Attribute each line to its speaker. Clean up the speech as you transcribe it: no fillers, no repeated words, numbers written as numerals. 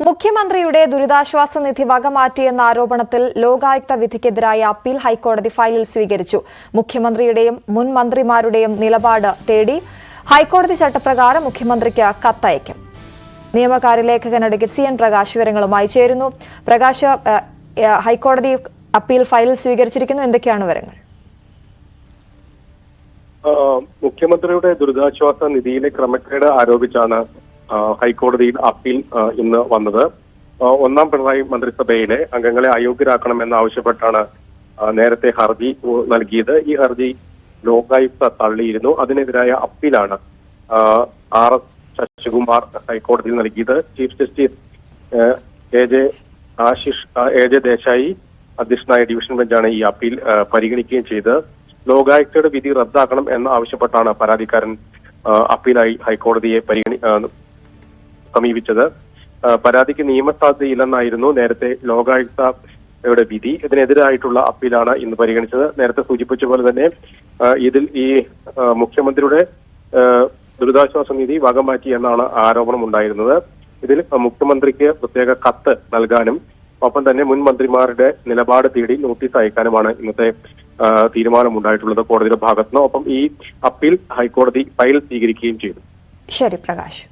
Speaker 1: മുഖ്യമന്ത്രിയുടെ ദുരിതാശ്വാസ നിധി വകമാറ്റിയെന്ന ആരോപണത്തിൽ ലോകായുക്ത വിധിക്കെതിരായ അപ്പീൽ ഹൈക്കോടതി ഫയലിൽ സ്വീകരിച്ചു. മുഖ്യമന്ത്രിയുടെയും മുൻ മന്ത്രിമാരുടെയും നിലപാട് തേടി ഹൈക്കോടതി ചട്ടപ്രകാരം മുഖ്യമന്ത്രിക്ക് കത്തയക്കും. നിയമകാര്യ ലേഖകൻ അഡ്വക്കേറ്റ് CN പ്രകാശ് വിവരങ്ങളുമായി ചേരുന്നു. പ്രകാശ്, ഹൈക്കോടതി അപ്പീൽ ഫയലിൽ സ്വീകരിച്ചിരിക്കുന്നു. എന്തൊക്കെയാണ് വിവരങ്ങൾ?
Speaker 2: മുഖ്യമന്ത്രിയുടെ ദുരിതാശ്വാസ നിധിയിലെ ക്രമക്കേട് ആരോപിച്ചാണ് ഹൈക്കോടതിയിൽ അപ്പീൽ ഇന്ന് വന്നത്. ഒന്നാം പിണറായി മന്ത്രിസഭയിലെ അംഗങ്ങളെ അയോഗ്യരാക്കണമെന്ന് ആവശ്യപ്പെട്ടാണ് നേരത്തെ ഹർജി നൽകിയത്. ഈ ഹർജി ലോകായുക്ത തള്ളിയിരുന്നു. അതിനെതിരായ അപ്പീലാണ് RS ശശികുമാർ ഹൈക്കോടതിയിൽ നൽകിയത്. ചീഫ് ജസ്റ്റിസ് AJ ദേശായി അധ്യക്ഷനായ ഡിവിഷൻ ബെഞ്ചാണ് ഈ അപ്പീൽ പരിഗണിക്കുകയും ചെയ്ത് ലോകായുക്തയുടെ വിധി റദ്ദാക്കണം എന്ന് ആവശ്യപ്പെട്ടാണ് പരാതിക്കാരൻ അപ്പീലായി ഹൈക്കോടതിയെ സമീപിച്ചത്. പരാതിക്ക് നിയമസാധ്യതയില്ലെന്നായിരുന്നു നേരത്തെ ലോകായുക്തയുടെ വിധി. ഇതിനെതിരായിട്ടുള്ള അപ്പീലാണ് ഇന്ന് പരിഗണിച്ചത്. നേരത്തെ സൂചിപ്പിച്ച പോലെ തന്നെ ഇതിൽ ഈ മുഖ്യമന്ത്രിയുടെ ദുരിതാശ്വാസ നിധി വകമാറ്റി എന്നാണ് ആരോപണം ഉണ്ടായിരുന്നത്. ഇതിൽ മുഖ്യമന്ത്രിക്ക് പ്രത്യേക കത്ത് നൽകാനും ഒപ്പം തന്നെ മുൻ മന്ത്രിമാരുടെ നിലപാട് തേടി നോട്ടീസ് അയക്കാനുമാണ് ഇന്നത്തെ തീരുമാനമുണ്ടായിട്ടുള്ളത് കോടതിയുടെ ഭാഗത്തുനിന്ന്. ഒപ്പം ഈ അപ്പീൽ ഹൈക്കോടതി ഫയൽ സ്വീകരിക്കുകയും ചെയ്തു.
Speaker 1: ശരി പ്രകാശ്.